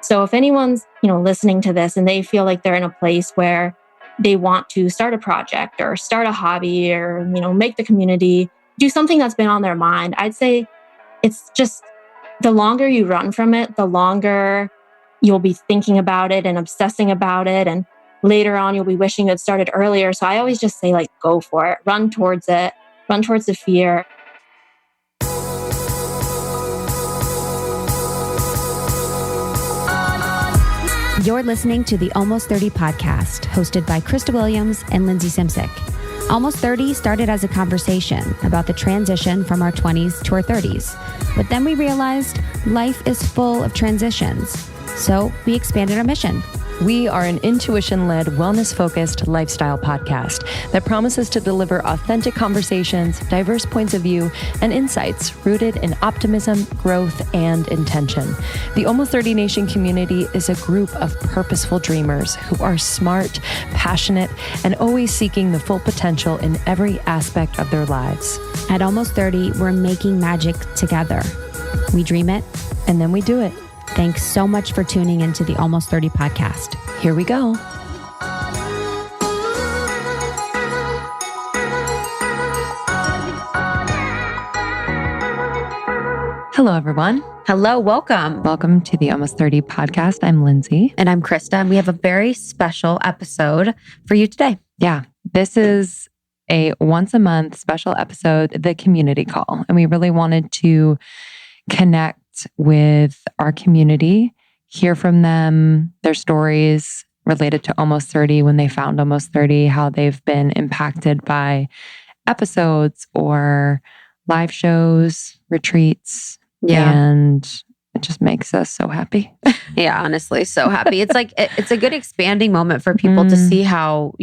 So if anyone's, listening to this and they feel like they're in a place where they want to start a project or start a hobby or, make the community, do something that's been on their mind, I'd say it's just the longer you run from it, the longer you'll be thinking about it and obsessing about it. And later on, you'll be wishing you'd started earlier. So I always just say, go for it, run towards it, run towards the fear. You're listening to the Almost 30 podcast, hosted by Krista Williams and Lindsey Simcik. Almost 30 started as a conversation about the transition from our 20s to our 30s. But then we realized life is full of transitions. So we expanded our mission. We are an intuition-led, wellness-focused lifestyle podcast that promises to deliver authentic conversations, diverse points of view, and insights rooted in optimism, growth, and intention. The Almost 30 Nation community is a group of purposeful dreamers who are smart, passionate, and always seeking the full potential in every aspect of their lives. At Almost 30, we're making magic together. We dream it, and then we do it. Thanks so much for tuning into the Almost 30 podcast. Here we go. Hello, everyone. Hello, welcome. Welcome to the Almost 30 podcast. I'm Lindsey. And I'm Krista, and we have a very special episode for you today. Yeah, this is a once a month special episode, the community call. And we really wanted to connect with our community, hear from them, their stories related to Almost 30, when they found Almost 30, how they've been impacted by episodes or live shows, retreats. Yeah. And it just makes us so happy. Yeah, honestly, so happy. It's like, it's a good expanding moment for people to see how,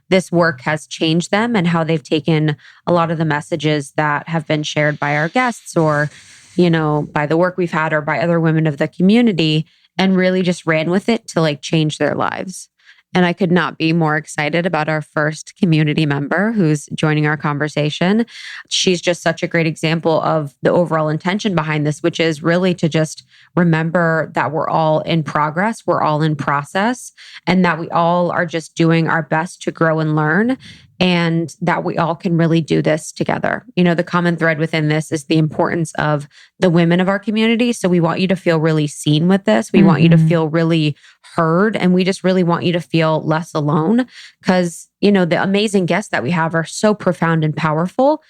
this work has changed them and how they've taken a lot of the messages that have been shared by our guests or by the work we've had or by other women of the community and really just ran with it to change their lives. And I could not be more excited about our first community member who's joining our conversation. She's just such a great example of the overall intention behind this, which is really to just remember that we're all in progress, we're all in process, and that we all are just doing our best to grow and learn, and that we all can really do this together. The common thread within this is the importance of the women of our community. So we want you to feel really seen with this. We want you to feel really heard, and we just really want you to feel less alone because, the amazing guests that we have are so profound and powerful.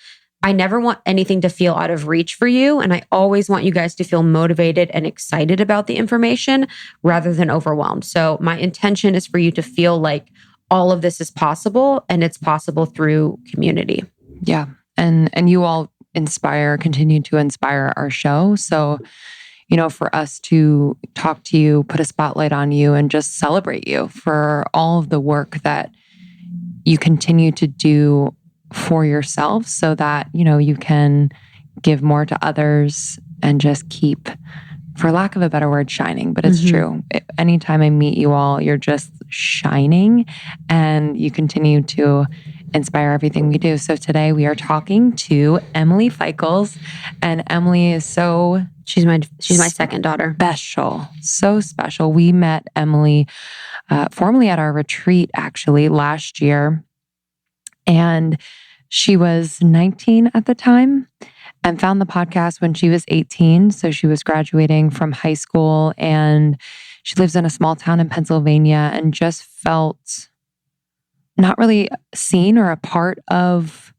I never want anything to feel out of reach for you. And I always want you guys to feel motivated and excited about the information rather than overwhelmed. So my intention is for you to feel like all of this is possible, and it's possible through community. Yeah. And you all continue to inspire our show. So, for us to talk to you, put a spotlight on you, and just celebrate you for all of the work that you continue to do for yourself so that, you can give more to others and just keep, for lack of a better word, shining. But it's true. Anytime I meet you all, you're just shining and you continue to inspire everything we do. So today we are talking to Emily Feikls, and Emily is she's my second daughter. Special. So special. We met Emily formally at our retreat actually last year. And she was 19 at the time and found the podcast when she was 18. So she was graduating from high school, and she lives in a small town in Pennsylvania and just felt not really seen or a part of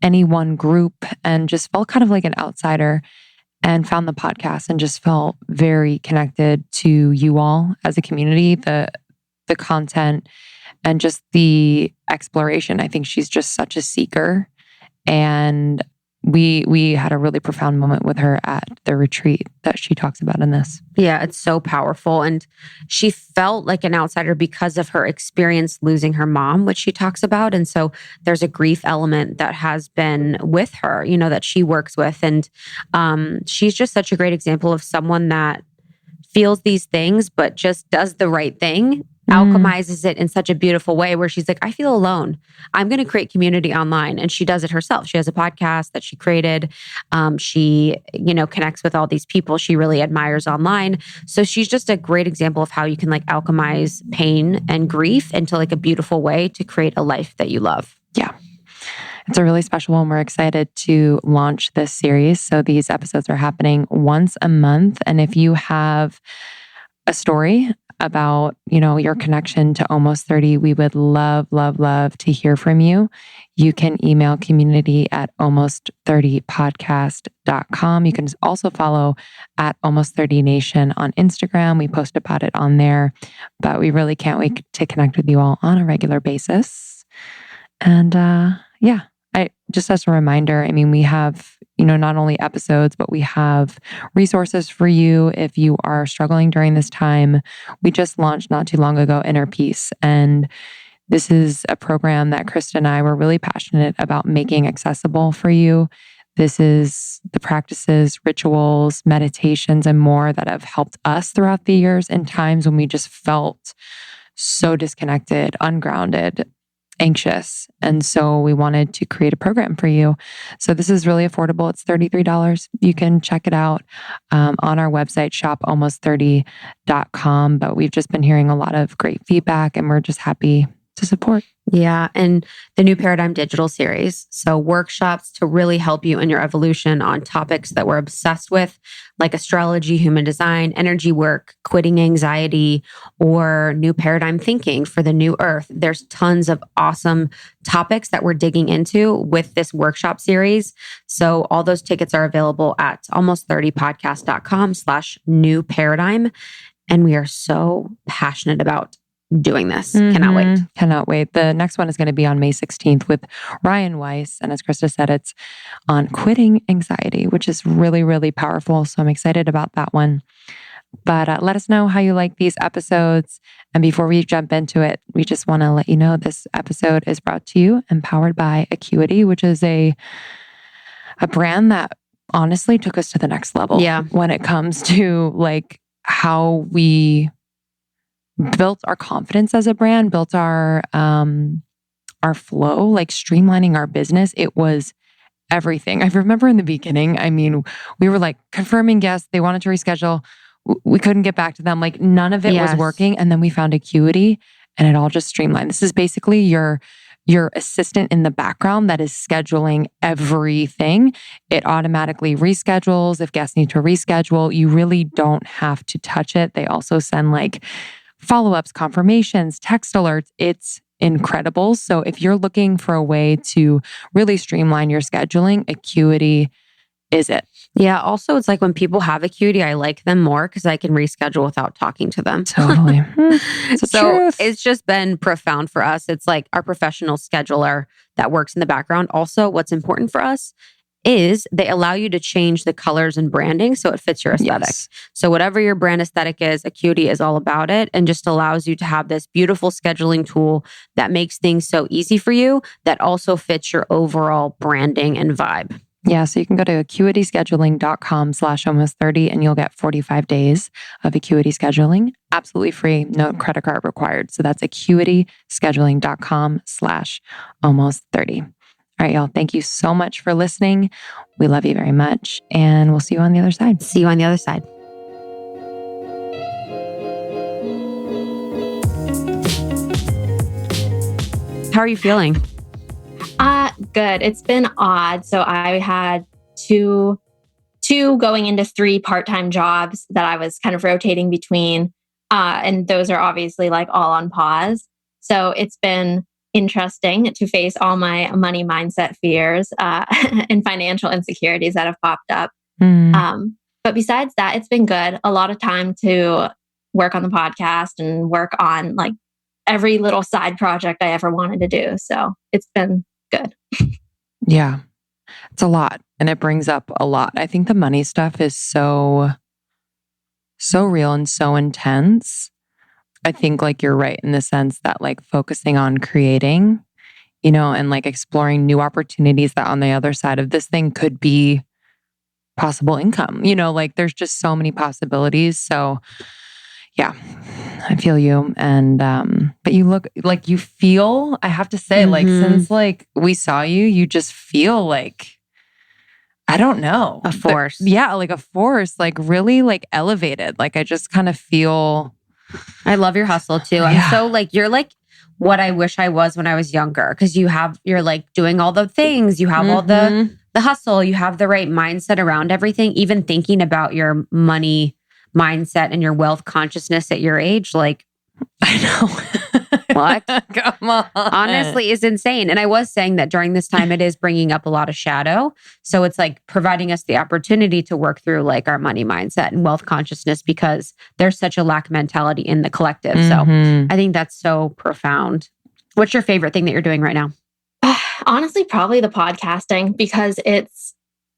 any one group and just felt kind of like an outsider, and found the podcast and just felt very connected to you all as a community, the content and just the exploration. I think she's just such a seeker, and we had a really profound moment with her at the retreat that she talks about in this. Yeah, it's so powerful. And she felt like an outsider because of her experience losing her mom, which she talks about. And so there's a grief element that has been with her, that she works with. And she's just such a great example of someone that feels these things, but just does the right thing alchemizes it in such a beautiful way where she's like, I feel alone. I'm going to create community online. And she does it herself. She has a podcast that she created. She, connects with all these people she really admires online. So she's just a great example of how you can like alchemize pain and grief into like a beautiful way to create a life that you love. Yeah. It's a really special one. We're excited to launch this series. So these episodes are happening once a month. And if you have a story about, your connection to Almost 30, we would love, love, love to hear from you. You can email community@almost30podcast.com. You can also follow @almost30nation on Instagram. We post about it on there, but we really can't wait to connect with you all on a regular basis. And just as a reminder, we have, not only episodes, but we have resources for you if you are struggling during this time. We just launched not too long ago, Inner Peace. And this is a program that Krista and I were really passionate about making accessible for you. This is the practices, rituals, meditations, and more that have helped us throughout the years in times when we just felt so disconnected, ungrounded, anxious. And so we wanted to create a program for you. So this is really affordable. It's $33. You can check it out on our website, shopalmost30.com. But we've just been hearing a lot of great feedback and we're just happy to support. Yeah. And the New Paradigm Digital Series. So workshops to really help you in your evolution on topics that we're obsessed with, like astrology, human design, energy work, quitting anxiety, or new paradigm thinking for the new earth. There's tons of awesome topics that we're digging into with this workshop series. So all those tickets are available at almost30podcast.com/new paradigm. And we are so passionate about doing this. Cannot wait. Cannot wait. The next one is going to be on May 16th with Ryan Weiss. And as Krista said, it's on quitting anxiety, which is really, really powerful. So I'm excited about that one. But let us know how you like these episodes. And before we jump into it, we just want to let you know this episode is brought to you and powered by Acuity, which is a brand that honestly took us to the next level. Yeah. When it comes to like how we built our confidence as a brand, built our flow, like streamlining our business. It was everything. I remember in the beginning, we were like confirming guests. They wanted to reschedule. We couldn't get back to them. Like none of it was working. And then we found Acuity and it all just streamlined. This is basically your assistant in the background that is scheduling everything. It automatically reschedules. If guests need to reschedule, you really don't have to touch it. They also send like follow-ups, confirmations, text alerts. It's incredible. So if you're looking for a way to really streamline your scheduling, Acuity is it. Yeah. Also, it's like when people have Acuity, I like them more because I can reschedule without talking to them. Totally. So it's just been profound for us. It's like our professional scheduler that works in the background. Also, what's important for us is they allow you to change the colors and branding so it fits your aesthetic. Yes. So whatever your brand aesthetic is, Acuity is all about it and just allows you to have this beautiful scheduling tool that makes things so easy for you that also fits your overall branding and vibe. Yeah, so you can go to acuityscheduling.com/almost30 and you'll get 45 days of Acuity scheduling, absolutely free, no credit card required. So that's acuityscheduling.com/almost30. All right, y'all. Thank you so much for listening. We love you very much. And we'll see you on the other side. See you on the other side. How are you feeling? Good. It's been odd. So I had two going into 3 part-time jobs that I was kind of rotating between. And those are obviously like all on pause. So it's been interesting to face all my money mindset fears and financial insecurities that have popped up. But besides that, it's been good. A lot of time to work on the podcast and work on like every little side project I ever wanted to do. So it's been good. Yeah, it's a lot. And it brings up a lot. I think the money stuff is so real and so intense. I think like you're right in the sense that like focusing on creating, and like exploring new opportunities that on the other side of this thing could be possible income, like there's just so many possibilities. So yeah, I feel you. And, but you look like you feel, I have to say, like, since like we saw you, you just feel like, I don't know. A force. Yeah, like a force, like really like elevated. Like I just kind of feel. I love your hustle too. I'm so like, you're like what I wish I was when I was younger. Cause you're like doing all the things. You have all the hustle. You have the right mindset around everything. Even thinking about your money mindset and your wealth consciousness at your age. Like, I know. What? Come on. Honestly, is insane. And I was saying that during this time, it is bringing up a lot of shadow. So it's like providing us the opportunity to work through like our money mindset and wealth consciousness because there's such a lack mentality in the collective. So I think that's so profound. What's your favorite thing that you're doing right now? Honestly, probably the podcasting because it's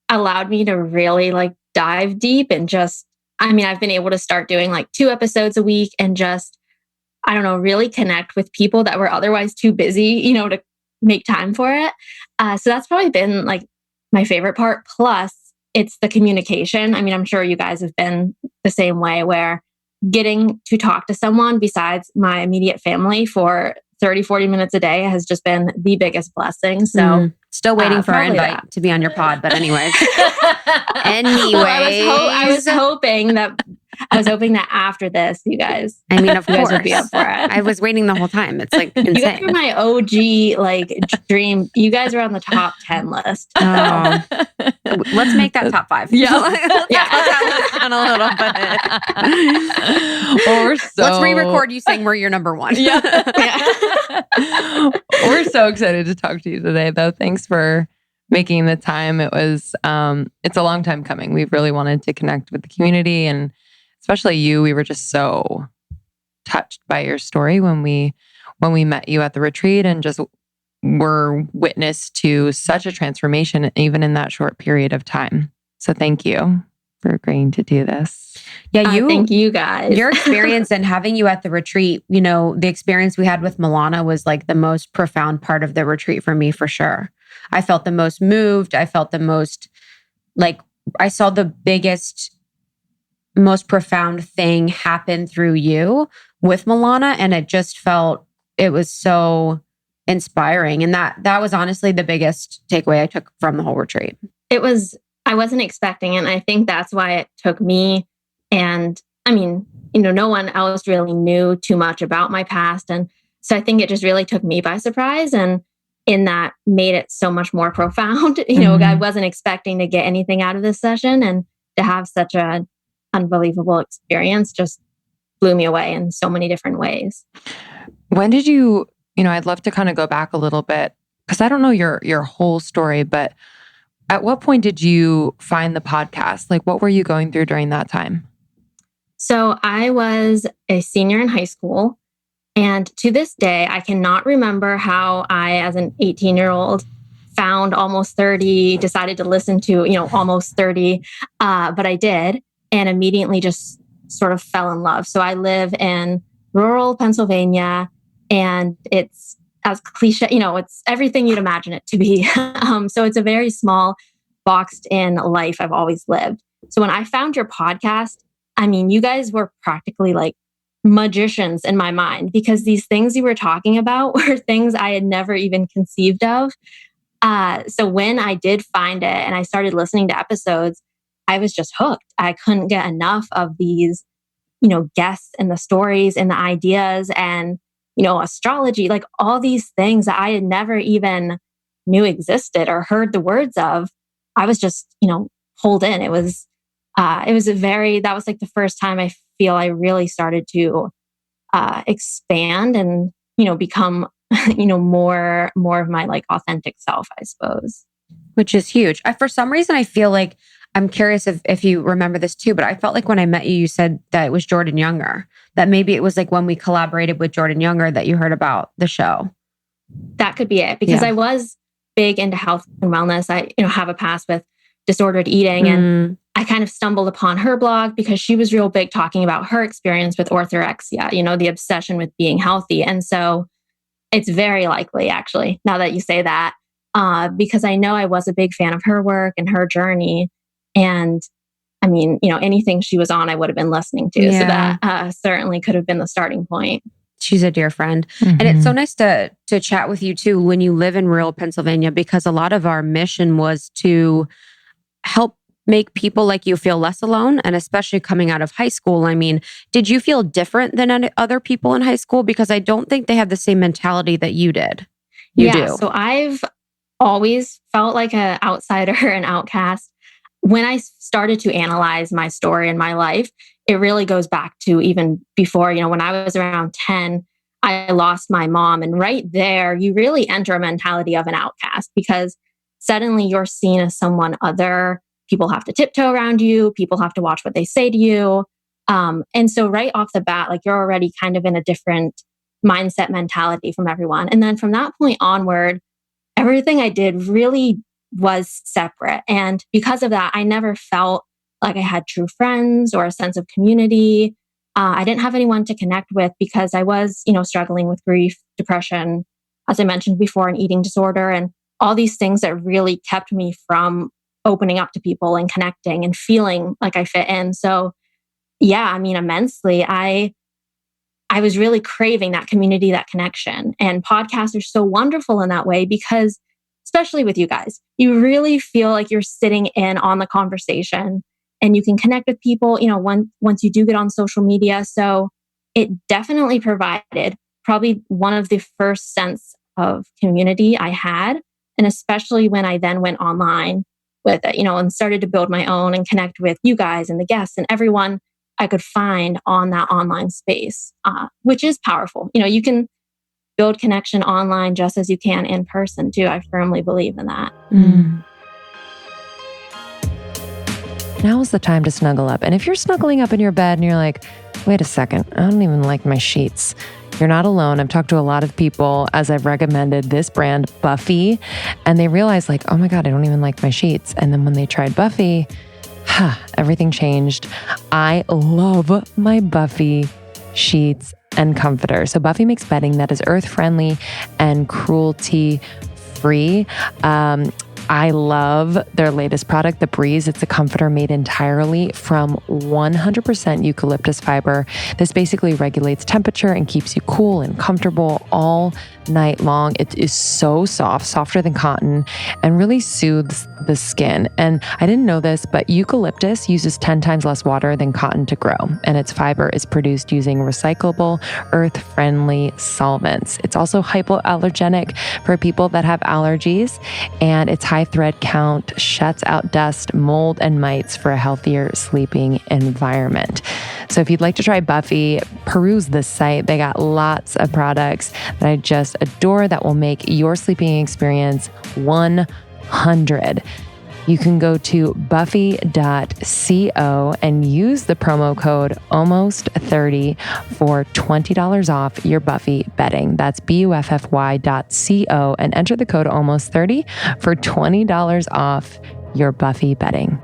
allowed me to really like dive deep and just, I mean, I've been able to start doing like 2 episodes a week and just, I don't know, really connect with people that were otherwise too busy, you know, to make time for it. So that's probably been like my favorite part. Plus, it's the communication. I mean, I'm sure you guys have been the same way where getting to talk to someone besides my immediate family for 30, 40 minutes a day has just been the biggest blessing. So still waiting for our invite to be on your pod. But anyways, well, I was hoping that after this, you guys, I mean, of course, would be up for it. I was waiting the whole time. It's like insane. You guys are my OG like dream. You guys are on the top 10 list. Oh. Let's make that top 5. Yeah. On a little bit. Let's re-record you saying we're your number 1. Yeah. We're so excited to talk to you today, though. Thanks for making the time. It was, it's a long time coming. We've really wanted to connect with the community and especially you. We were just so touched by your story when we met you at the retreat and just were witness to such a transformation even in that short period of time. So thank you for agreeing to do this. Yeah, thank you guys. Your experience and having you at the retreat, you know, the experience we had with Milana was like the most profound part of the retreat for me, for sure. I felt the most moved. I felt the most like I saw the biggest, most profound thing happen through you with Milana. And it just felt, it was so inspiring. And that was honestly the biggest takeaway I took from the whole retreat. I wasn't expecting it. And I think that's why it took me. And I mean, you know, no one else really knew too much about my past. And so I think it just really took me by surprise. And in that made it so much more profound. You know, I wasn't expecting to get anything out of this session, and to have such an unbelievable experience just blew me away in so many different ways. When did you know, I'd love to kind of go back a little bit because I don't know your whole story, but at what point did you find the podcast? Like, what were you going through during that time? So I was a senior in high school. And to this day, I cannot remember how I, as an 18-year-old, found Almost 30, decided to listen to, you know, Almost 30. But I did, and immediately just sort of fell in love. So I live in rural Pennsylvania, and it's as cliche, you know, it's everything you'd imagine it to be. So it's a very small, boxed in life I've always lived. So when I found your podcast, I mean, you guys were practically like magicians in my mind because these things you were talking about were things I had never even conceived of. So when I did find it and I started listening to episodes, I was just hooked. I couldn't get enough of these, you know, guests and the stories and the ideas and, you know, astrology, like all these things that I had never even knew existed or heard the words of. I was just, you know, pulled in. That was like the first time I feel I really started to expand and, you know, become, you know, more of my like authentic self, I suppose. Which is huge. For some reason, I feel like, I'm curious if you remember this too, but I felt like when I met you, you said that it was Jordan Younger, that maybe it was like when we collaborated with Jordan Younger that you heard about the show. That could be it, because I was big into health and wellness. I, you know, have a past with disordered eating, and I kind of stumbled upon her blog because she was real big talking about her experience with orthorexia, you know, the obsession with being healthy. And so it's very likely, actually, now that you say that, because I know I was a big fan of her work and her journey. And I mean, anything she was on, I would have been listening to. Yeah. So that certainly could have been the starting point. She's a dear friend. Mm-hmm. And it's so nice to chat with you too when you live in rural Pennsylvania, because a lot of our mission was to help make people like you feel less alone. And especially coming out of high school. I mean, did you feel different than other people in high school? Because I don't think they have the same mentality that you did. You do. So I've always felt like an outsider, an outcast. When I started to analyze my story and my life, it really goes back to even before, when I was around 10, I lost my mom. And right there, you really enter a mentality of an outcast because suddenly you're seen as someone other. People have to tiptoe around you. People have to watch what they say to you. And so right off the bat, like you're already kind of in a different mindset mentality from everyone. And then from that point onward, everything I did really was separate. And because of that, I never felt like I had true friends or a sense of community. I didn't have anyone to connect with because I was, struggling with grief, depression, as I mentioned before, an eating disorder, and all these things that really kept me from opening up to people and connecting and feeling like I fit in. So yeah, I mean, immensely, I was really craving that community, that connection. And podcasts are so wonderful in that way because, especially with you guys, you really feel like you're sitting in on the conversation and you can connect with people, once you do get on social media. So it definitely provided probably one of the first sense of community I had. And especially when I then went online with it, and started to build my own and connect with you guys and the guests and everyone I could find on that online space, which is powerful. You can build connection online just as you can in person too. I firmly believe in that. Mm. Now is the time to snuggle up. And if you're snuggling up in your bed and you're like, wait a second, I don't even like my sheets. You're not alone. I've talked to a lot of people as I've recommended this brand, Buffy, and they realize like, oh my God, I don't even like my sheets. And then when they tried Buffy, everything changed. I love my Buffy sheets and comforter. So Buffy makes bedding that is earth-friendly and cruelty-free. I love their latest product, the Breeze. It's a comforter made entirely from 100% eucalyptus fiber. This basically regulates temperature and keeps you cool and comfortable all night long. It is so soft, softer than cotton, and really soothes the skin. And I didn't know this, but eucalyptus uses 10 times less water than cotton to grow, and its fiber is produced using recyclable, earth-friendly solvents. It's also hypoallergenic for people that have allergies, and its high thread count shuts out dust, mold, and mites for a healthier sleeping environment. So if you'd like to try Buffy, peruse this site. They got lots of products that I just adore that will make your sleeping experience 100. You can go to buffy.co and use the promo code almost30 for $20 off your Buffy bedding. That's buffy.co and enter the code almost30 for $20 off your Buffy bedding.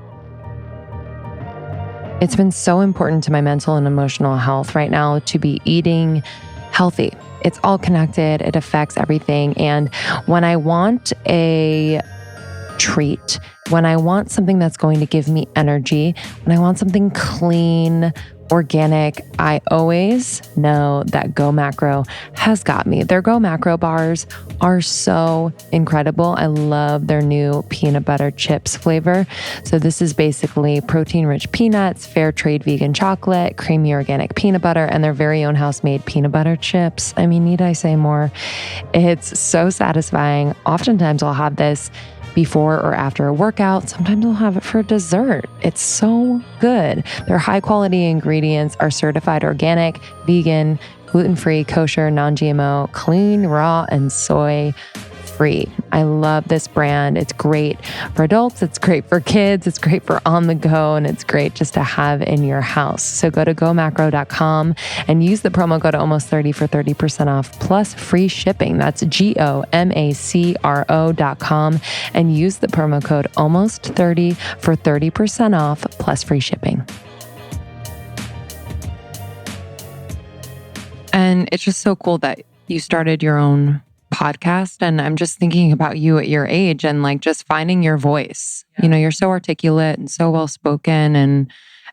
It's been so important to my mental and emotional health right now to be eating healthy. It's all connected. It affects everything. And when I want a treat, when I want something that's going to give me energy, when I want something clean, organic, I always know that Go Macro has got me. Their Go Macro bars are so incredible. I love their new peanut butter chips flavor. So this is basically protein-rich peanuts, fair trade vegan chocolate, creamy organic peanut butter, and their very own house-made peanut butter chips. I mean, need I say more? It's so satisfying. Oftentimes I'll have this before or after a workout. Sometimes we'll have it for dessert. It's so good. Their high quality ingredients are certified organic, vegan, gluten-free, kosher, non-GMO, clean, raw, and soy free. I love this brand. It's great for adults. It's great for kids. It's great for on the go, and it's great just to have in your house. So go to gomacro.com and use the promo code almost30 for 30% off plus free shipping. That's gomacro.com and use the promo code almost30 for 30% off plus free shipping. And it's just so cool that you started your own podcast, and I'm just thinking about you at your age and like just finding your voice. You know, you're so articulate and so well spoken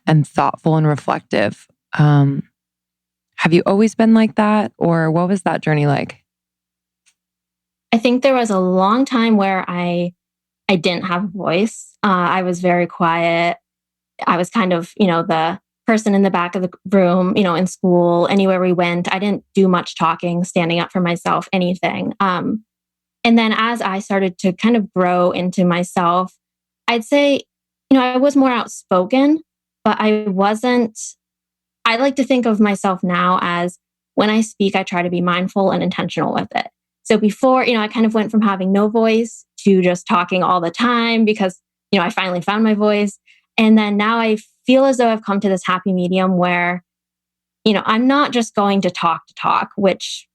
and thoughtful and reflective. Have you always been like that, or what was that journey like? I think there was a long time where I didn't have a voice. I was very quiet. I was kind of, the person in the back of the room, in school, anywhere we went. I didn't do much talking, standing up for myself, anything. And then as I started to kind of grow into myself, I'd say, I was more outspoken, but I like to think of myself now as when I speak, I try to be mindful and intentional with it. So before, I kind of went from having no voice to just talking all the time because, I finally found my voice. And then now I feel as though I've come to this happy medium where, I'm not just going to talk, which,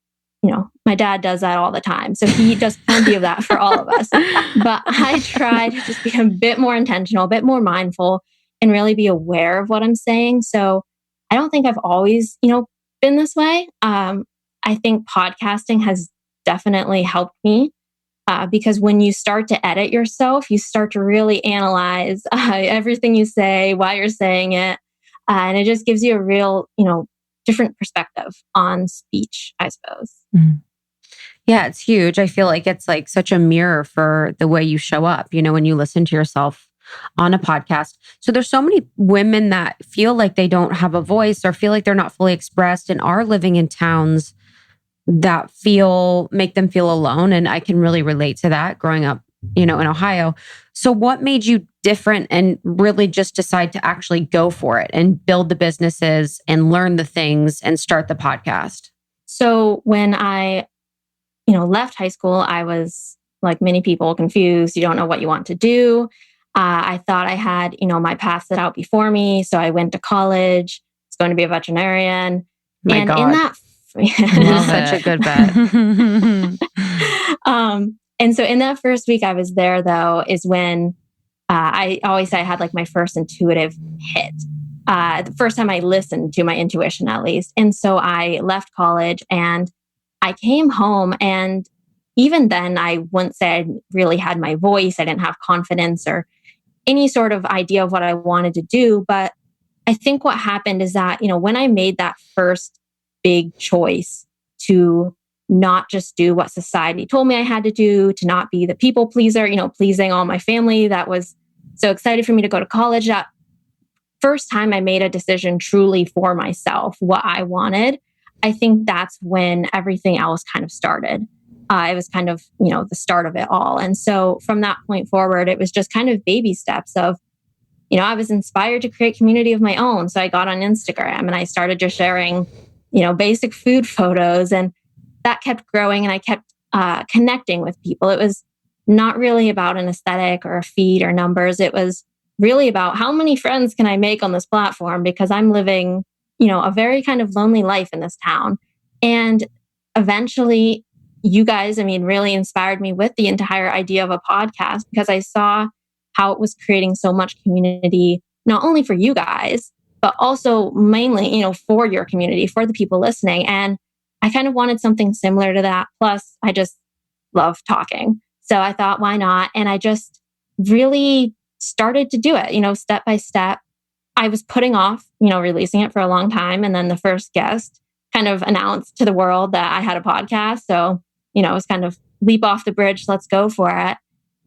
my dad does that all the time. So he does plenty of that for all of us. But I try to just be a bit more intentional, a bit more mindful, and really be aware of what I'm saying. So I don't think I've always, been this way. I think podcasting has definitely helped me. Because when you start to edit yourself, you start to really analyze everything you say, why you're saying it. And it just gives you a real, different perspective on speech, I suppose. Mm-hmm. Yeah, it's huge. I feel like it's like such a mirror for the way you show up, when you listen to yourself on a podcast. So there's so many women that feel like they don't have a voice or feel like they're not fully expressed and are living in towns that make them feel alone. And I can really relate to that growing up, in Ohio. So what made you different and really just decide to actually go for it and build the businesses and learn the things and start the podcast? So when I, left high school, I was like many people, confused. You don't know what you want to do. I thought I had, my path set out before me. So I went to college. I was going to be a veterinarian. My God. In that such a good bet. And so in that first week I was there, though, is when I always say I had like my first intuitive hit. The first time I listened to my intuition, at least. And so I left college and I came home. And even then, I wouldn't say I really had my voice. I didn't have confidence or any sort of idea of what I wanted to do. But I think what happened is that, when I made that first big choice to not just do what society told me I had to do, to not be the people pleaser, pleasing all my family that was so excited for me to go to college. That first time I made a decision truly for myself, what I wanted, I think that's when everything else kind of started. It was kind of, the start of it all. And so from that point forward, it was just kind of baby steps of, I was inspired to create community of my own. So I got on Instagram and I started just sharing basic food photos, and that kept growing and I kept connecting with people. It was not really about an aesthetic or a feed or numbers. It was really about how many friends can I make on this platform, because I'm living, a very kind of lonely life in this town. And eventually you guys, really inspired me with the entire idea of a podcast, because I saw how it was creating so much community, not only for you guys, but also mainly, for your community, for the people listening. And I kind of wanted something similar to that. Plus, I just love talking. So I thought, why not? And I just really started to do it, step by step. I was putting off, releasing it for a long time. And then the first guest kind of announced to the world that I had a podcast. So, it was kind of leap off the bridge, let's go for it.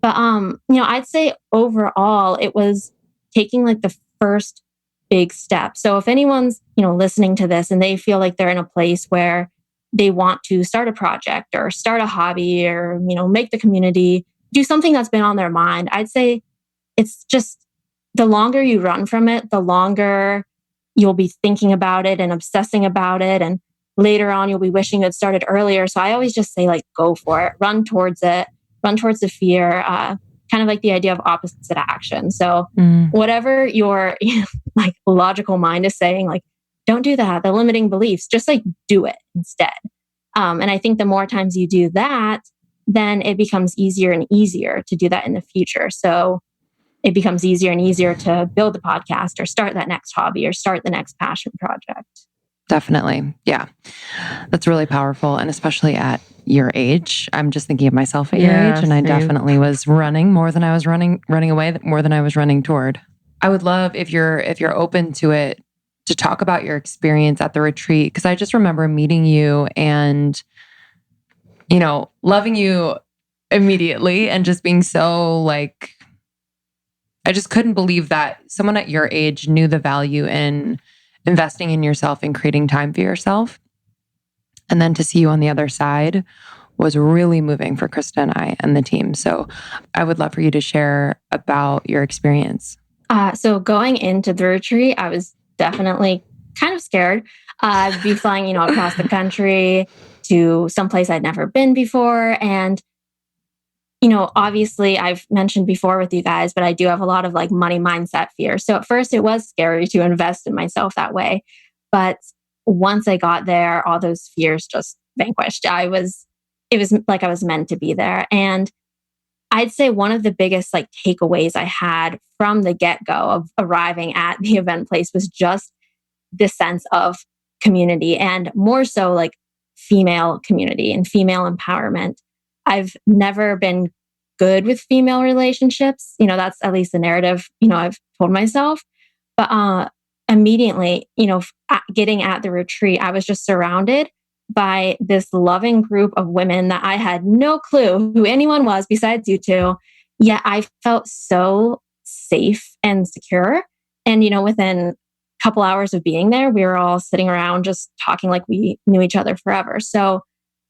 But, I'd say overall, it was taking like the first big step. So if anyone's, listening to this and they feel like they're in a place where they want to start a project or start a hobby or, make the community, do something that's been on their mind, I'd say it's just the longer you run from it, the longer you'll be thinking about it and obsessing about it. And later on, you'll be wishing you had started earlier. So I always just say, like, go for it, run towards it, run towards the fear, kind of like the idea of opposite action. So whatever your like logical mind is saying, like, don't do that, the limiting beliefs, just like do it instead. And I think the more times you do that, then it becomes easier and easier to do that in the future. So it becomes easier and easier to build the podcast or start that next hobby or start the next passion project. Definitely. Yeah. That's really powerful. And especially at your age, I'm just thinking of myself at your age. And I definitely was running more than I was running away, more than I was running toward. I would love if you're open to it, to talk about your experience at the retreat. Cause I just remember meeting you and, loving you immediately and just being so like, I just couldn't believe that someone at your age knew the value in investing in yourself and creating time for yourself. And then to see you on the other side was really moving for Krista and I and the team. So I would love for you to share about your experience. So going into the retreat, I was definitely kind of scared. I'd be flying, across the country to someplace I'd never been before. And obviously I've mentioned before with you guys, but I do have a lot of like money mindset fear. So at first it was scary to invest in myself that way. But once I got there, all those fears just vanquished. It was like I was meant to be there. And I'd say one of the biggest like takeaways I had from the get-go of arriving at the event place was just this sense of community, and more so like female community and female empowerment. I've never been good with female relationships. That's at least the narrative, I've told myself. But immediately, getting at the retreat, I was just surrounded by this loving group of women that I had no clue who anyone was besides you two. Yet I felt so safe and secure. And, within a couple hours of being there, we were all sitting around just talking like we knew each other forever. So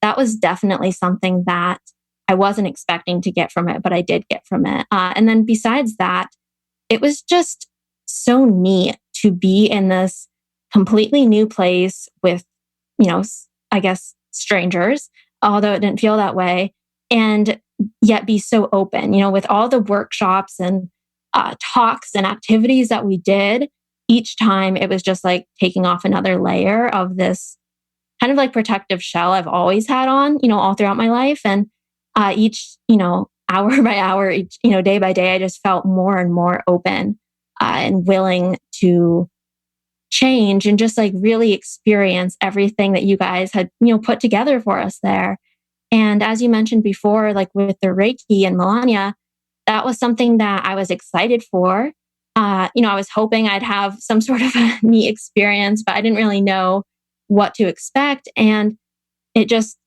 that was definitely something that I wasn't expecting to get from it, but I did get from it. And then besides that, it was just so neat to be in this completely new place with, I guess, strangers, although it didn't feel that way, and yet be so open, with all the workshops and talks and activities that we did. Each time it was just like taking off another layer of this kind of like protective shell I've always had on, all throughout my life. And each, hour by hour, each, day by day, I just felt more and more open and willing to change and just like really experience everything that you guys had, put together for us there. And as you mentioned before, like with the Reiki and Melania, that was something that I was excited for. I was hoping I'd have some sort of a neat experience, but I didn't really know what to expect. And it just,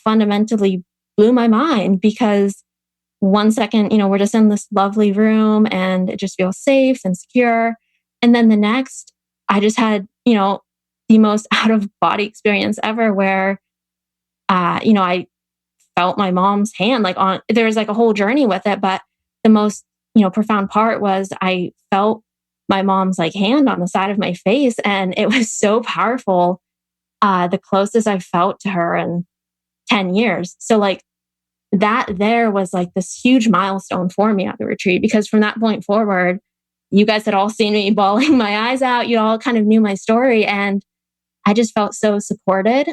fundamentally blew my mind, because one second, we're just in this lovely room and it just feels safe and secure. And then the next, I just had, the most out of body experience ever where, I felt my mom's hand there was like a whole journey with it. But the most, profound part was I felt my mom's like hand on the side of my face, and it was so powerful. The closest I felt to her in 10 years. So like that there was like this huge milestone for me at the retreat, because from that point forward, you guys had all seen me bawling my eyes out. You all kind of knew my story, and I just felt so supported.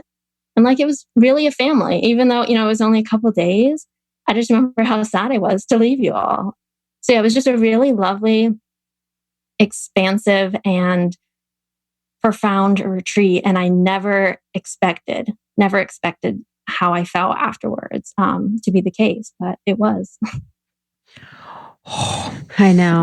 And like it was really a family, even though, it was only a couple of days. I just remember how sad I was to leave you all. So yeah, it was just a really lovely, expansive, and profound retreat. And I never expected how I felt afterwards to be the case, but it was. I know.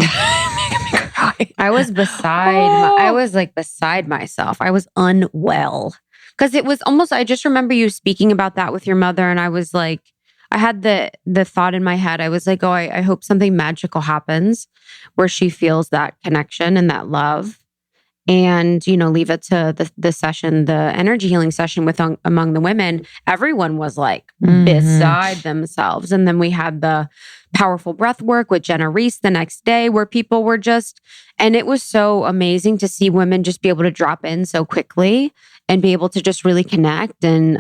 I was beside myself. I was unwell because it was almost, I just remember you speaking about that with your mother. And I was like, I had the thought in my head. I was like, oh, I hope something magical happens where she feels that connection and that love. And, leave it to the session, the energy healing session among the women. Everyone was like beside themselves. And then we had the powerful breath work with Jenna Reese the next day, where people were and it was so amazing to see women just be able to drop in so quickly and be able to just really connect. And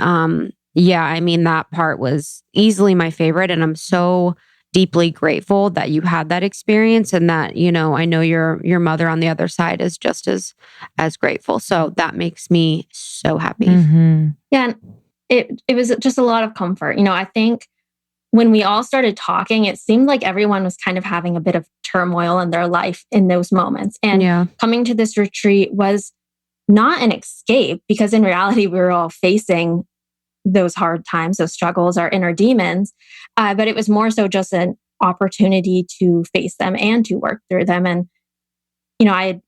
that part was easily my favorite. And I'm so deeply grateful that you had that experience, and that, I know your mother on the other side is just as grateful. So that makes me so happy. Mm-hmm. Yeah. And it was just a lot of comfort. I think when we all started talking, it seemed like everyone was kind of having a bit of turmoil in their life in those moments. And coming to this retreat was not an escape, because in reality, we were all facing those hard times, those struggles, our inner demons. But it was more so just an opportunity to face them and to work through them. And, I had,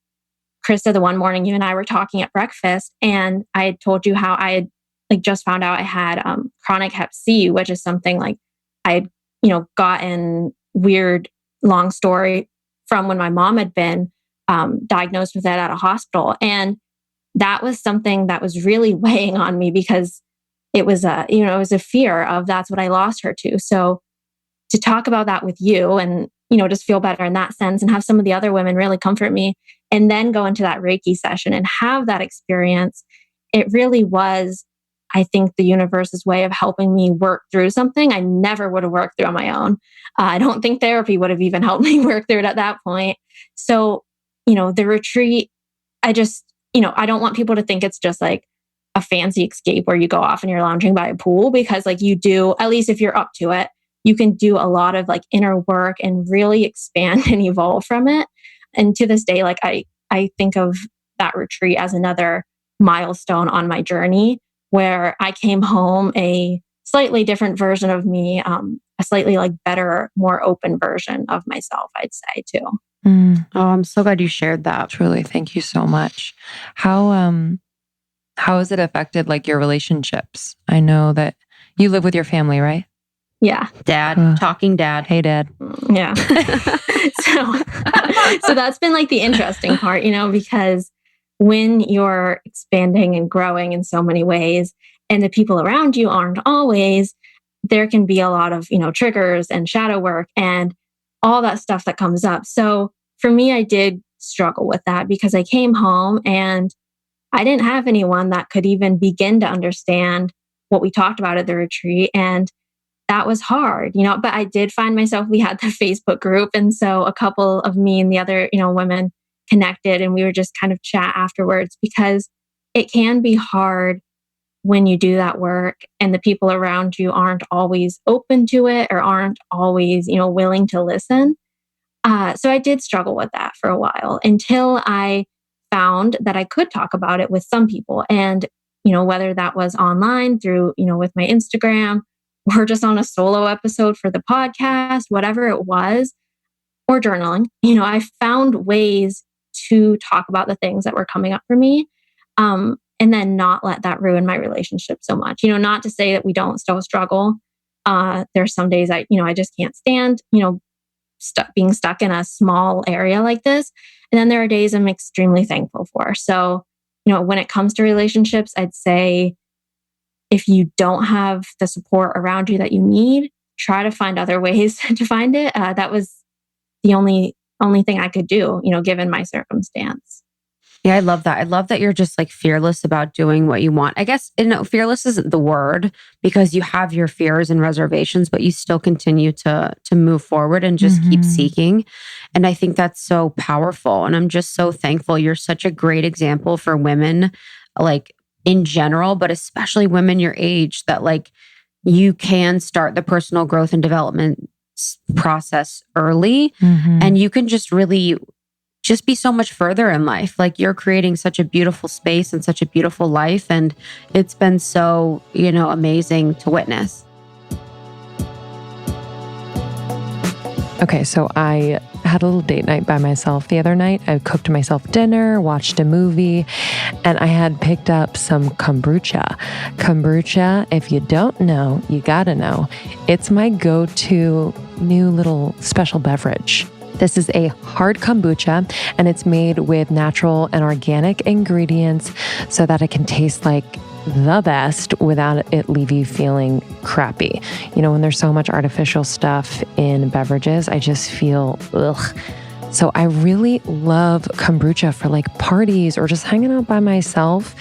Krista, the one morning you and I were talking at breakfast, and I had told you how I had just found out I had chronic hep C, which is something I had, gotten weird, long story from when my mom had been diagnosed with it at a hospital. And that was something that was really weighing on me, because it was it was a fear of that's what I lost her to. So to talk about that with you and, just feel better in that sense, and have some of the other women really comfort me, and then go into that Reiki session and have that experience, it really was, I think, the universe's way of helping me work through something I never would have worked through on my own. I don't think therapy would have even helped me work through it at that point. So, the retreat, I just, I don't want people to think it's just like a fancy escape where you go off and you're lounging by a pool, because you do, at least if you're up to it, you can do a lot of inner work and really expand and evolve from it. And to this day, I think of that retreat as another milestone on my journey, where I came home a slightly different version of me, a slightly better, more open version of myself, I'd say too. Oh, I'm so glad you shared that. Truly, thank you so much. How has it affected your relationships? I know that you live with your family, right? Yeah. Dad, talking dad. Hey, Dad. Yeah. so that's been the interesting part, because when you're expanding and growing in so many ways, and the people around you aren't always, there can be a lot of, triggers and shadow work and all that stuff that comes up. So for me, I did struggle with that, because I came home and I didn't have anyone that could even begin to understand what we talked about at the retreat. And that was hard, but I did find myself, we had the Facebook group. And so a couple of me and the other, women connected, and we were just kind of chat afterwards, because it can be hard when you do that work and the people around you aren't always open to it, or aren't always, willing to listen. So I did struggle with that for a while, until I found that I could talk about it with some people. And, whether that was online through, with my Instagram, or just on a solo episode for the podcast, whatever it was, or journaling, I found ways to talk about the things that were coming up for me. And then not let that ruin my relationship so much. Not to say that we don't still struggle. There's some days I just can't stand, being stuck in a small area like this. And then there are days I'm extremely thankful for. So, when it comes to relationships, I'd say if you don't have the support around you that you need, try to find other ways to find it. That was the only thing I could do, given my circumstance. Yeah, I love that. I love that you're just fearless about doing what you want. I guess, fearless isn't the word, because you have your fears and reservations, but you still continue to move forward and just keep seeking. And I think that's so powerful. And I'm just so thankful. You're such a great example for women, in general, but especially women your age, that you can start the personal growth and development process early, and you can just really just be so much further in life. You're creating such a beautiful space and such a beautiful life. And it's been so, amazing to witness. Okay, so I had a little date night by myself the other night. I cooked myself dinner, watched a movie, and I had picked up some kombucha. Kombucha, if you don't know, you gotta know. It's my go-to new little special beverage. This is a hard kombucha, and it's made with natural and organic ingredients so that it can taste like the best without it leave you feeling crappy. When there's so much artificial stuff in beverages, I just feel ugh. So I really love kombucha for parties or just hanging out by myself.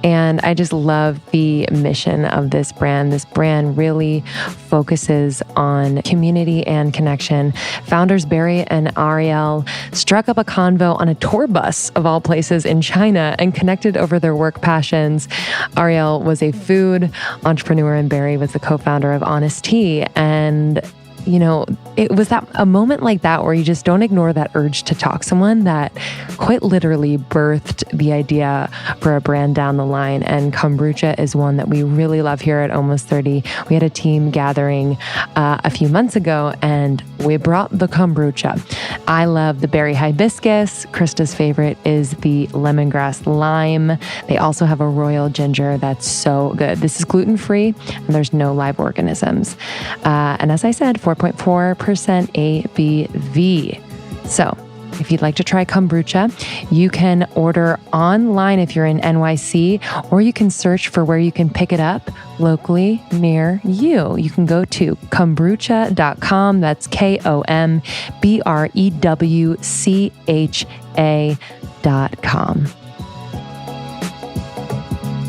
And I just love the mission of this brand. This brand really focuses on community and connection. Founders Barry and Ariel struck up a convo on a tour bus of all places in China and connected over their work passions. Ariel was a food entrepreneur and Barry was the co-founder of Honest Tea. And it was a moment like that where you just don't ignore that urge to talk someone that quite literally birthed the idea for a brand down the line. And kombucha is one that we really love here at Almost 30. We had a team gathering a few months ago and we brought the kombucha. I love the berry hibiscus. Krista's favorite is the lemongrass lime. They also have a royal ginger that's so good. This is gluten-free and there's no live organisms. And as I said, 4.4% ABV. So if you'd like to try kombucha, you can order online if you're in NYC, or you can search for where you can pick it up locally near you. You can go to kombucha.com. That's KOMBREWCHA.com.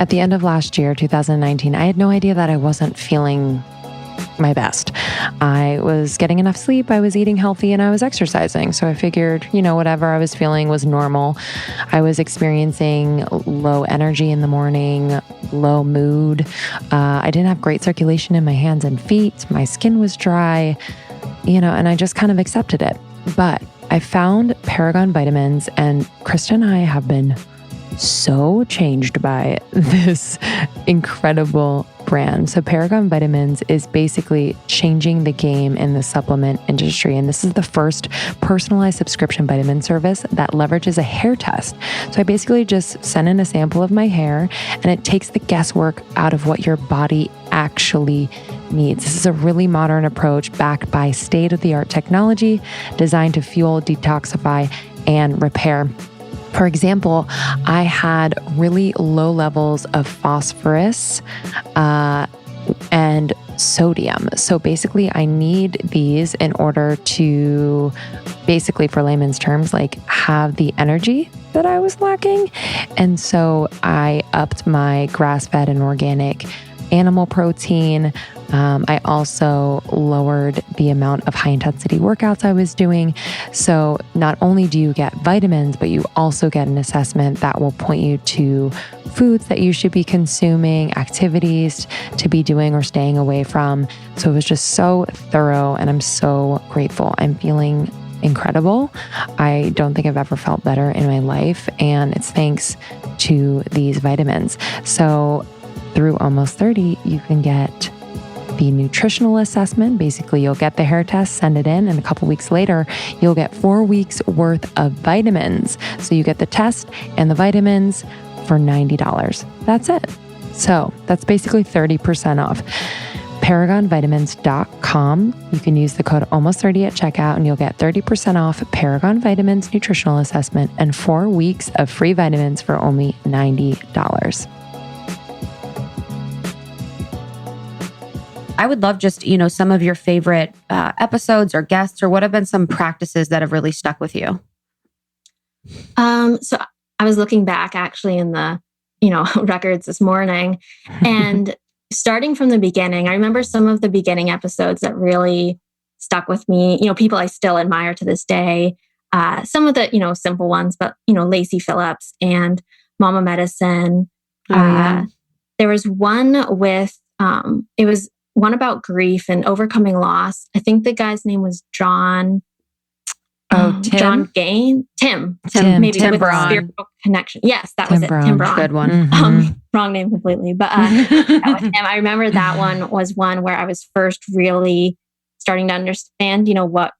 At the end of last year, 2019, I had no idea that I wasn't feeling my best. I was getting enough sleep, I was eating healthy, and I was exercising. So I figured, whatever I was feeling was normal. I was experiencing low energy in the morning, low mood. I didn't have great circulation in my hands and feet. My skin was dry, and I just kind of accepted it. But I found Paragon vitamins, and Krista and I have been so changed by this incredible brand. So Paragon Vitamins is basically changing the game in the supplement industry. And this is the first personalized subscription vitamin service that leverages a hair test. So I basically just send in a sample of my hair and it takes the guesswork out of what your body actually needs. This is a really modern approach backed by state-of-the-art technology designed to fuel, detoxify, and repair. For example, I had really low levels of phosphorus and sodium. So basically, I need these in order to, basically for layman's terms, like have the energy that I was lacking. And so I upped my grass-fed and organic animal protein. I also lowered the amount of high-intensity workouts I was doing. So not only do you get vitamins, but you also get an assessment that will point you to foods that you should be consuming, activities to be doing or staying away from. So it was just so thorough, and I'm so grateful. I'm feeling incredible. I don't think I've ever felt better in my life, and it's thanks to these vitamins. So through Almost 30, you can get the nutritional assessment. Basically, you'll get the hair test, send it in, and a couple weeks later, you'll get 4 weeks worth of vitamins. So you get the test and the vitamins for $90. That's it. So that's basically 30% off. ParagonVitamins.com. You can use the code ALMOST30 at checkout and you'll get 30% off Paragon Vitamins nutritional assessment and 4 weeks of free vitamins for only $90. I would love just, some of your favorite episodes or guests, or what have been some practices that have really stuck with you? So I was looking back actually in the, records this morning, and starting from the beginning, I remember some of the beginning episodes that really stuck with me. People I still admire to this day. Some of the, simple ones, but, Lindsey Phillips and Mama Medicine. There was one with, it was one about grief and overcoming loss. I think the guy's name was John. Tim? John Gain? Tim, maybe Tim with Braun. Spiritual Connection. Yes, that was it. Braun. Tim Braun. Good one. Mm-hmm. Wrong name completely, but that was him. I remember that one was one where I was first really starting to understand, what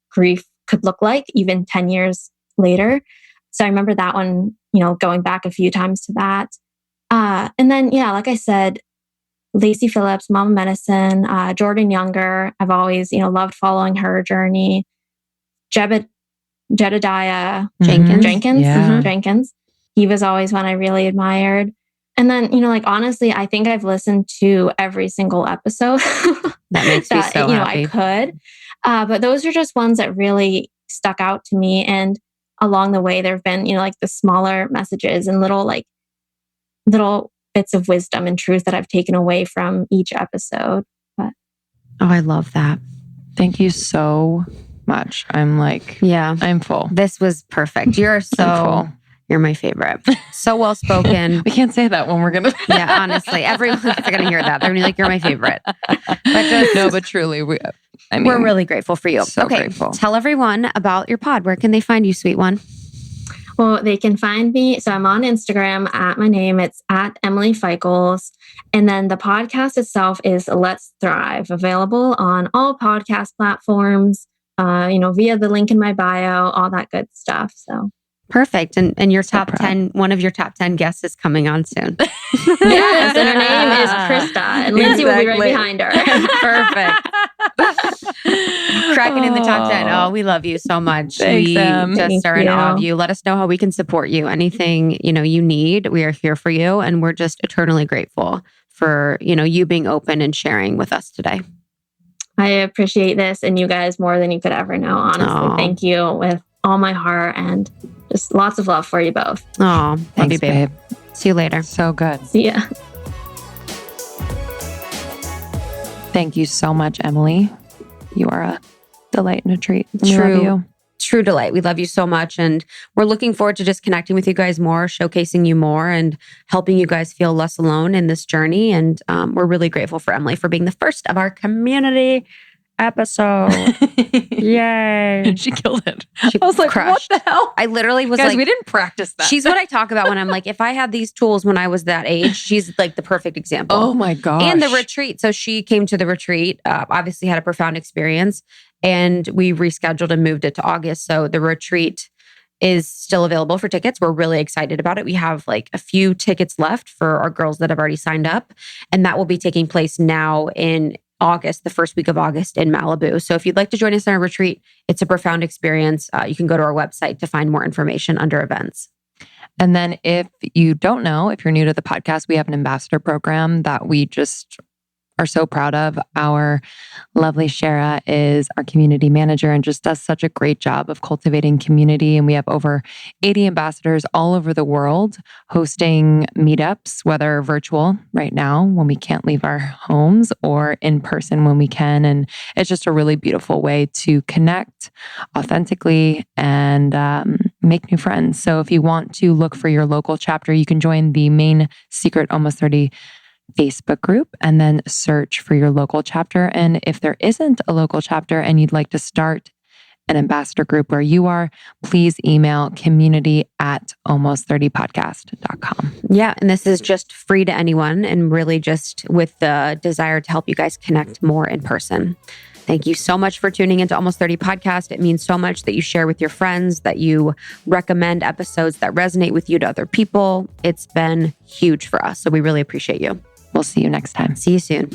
grief could look like even 10 years later. So I remember that one, going back a few times to that. And then, like I said, Lindsey Phillips, Mama Medicine, Jordan Younger. I've always, loved following her journey. Jedediah Jenkins. Yeah. Jenkins. He was always one I really admired. And then, honestly, I think I've listened to every single episode That makes me so happy. I could. But those are just ones that really stuck out to me. And along the way, there have been, the smaller messages and little bits of wisdom and truth that I've taken away from each episode. But I love that. Thank you so much. I'm full. This was perfect. You're you're my favorite. So well spoken. We can't say that when we're gonna. Yeah, honestly, everyone's gonna hear that. They're gonna be like, "You're my favorite." But but truly, I mean, we're really grateful for you. So grateful. Tell everyone about your pod. Where can they find you, sweet one? Well, they can find me. So I'm on Instagram at my name. It's at Emily Feikls. And then the podcast itself is Let's Thrive, available on all podcast platforms, via the link in my bio, all that good stuff. So perfect. And your top 10, one of your top 10 guests is coming on soon. Yes, and her name is Krista, and Lindsey will be right behind her. Perfect. Cracking in the top 10. Oh, we love you so much. Thanks, we just are in awe of you. Let us know how we can support you. Anything, you need, we are here for you. And we're just eternally grateful for, you being open and sharing with us today. I appreciate this and you guys more than you could ever know. Honestly, Thank you with all my heart, and just lots of love for you both. Oh, love you, babe. See you later. So good. See ya. Thank you so much, Emily. You are a delight and a treat. We love you. True delight. We love you so much. And we're looking forward to just connecting with you guys more, showcasing you more, and helping you guys feel less alone in this journey. And we're really grateful for Emily for being the first of our community episode. Yay. She killed it. I was like, crushed. What the hell? I literally was Guys, we didn't practice that. She's what I talk about when I'm like, if I had these tools when I was that age, she's like the perfect example. Oh my gosh. And the retreat. So she came to the retreat, obviously had a profound experience, and we rescheduled and moved it to August. So the retreat is still available for tickets. We're really excited about it. We have like a few tickets left for our girls that have already signed up. And that will be taking place now in August, the first week of August in Malibu. So if you'd like to join us on our retreat, it's a profound experience. You can go to our website to find more information under events. And then if you don't know, if you're new to the podcast, we have an ambassador program that we just are so proud of. Our lovely Shara is our community manager and just does such a great job of cultivating community. And we have over 80 ambassadors all over the world hosting meetups, whether virtual right now when we can't leave our homes, or in person when we can. And it's just a really beautiful way to connect authentically and make new friends. So if you want to look for your local chapter, you can join the main Secret Almost 30 Facebook group and then search for your local chapter. And if there isn't a local chapter and you'd like to start an ambassador group where you are, please email community@almost30podcast.com. Yeah. And this is just free to anyone, and really just with the desire to help you guys connect more in person. Thank you so much for tuning into Almost 30 Podcast. It means so much that you share with your friends, that you recommend episodes that resonate with you to other people. It's been huge for us. So we really appreciate you. We'll see you next time. See you soon.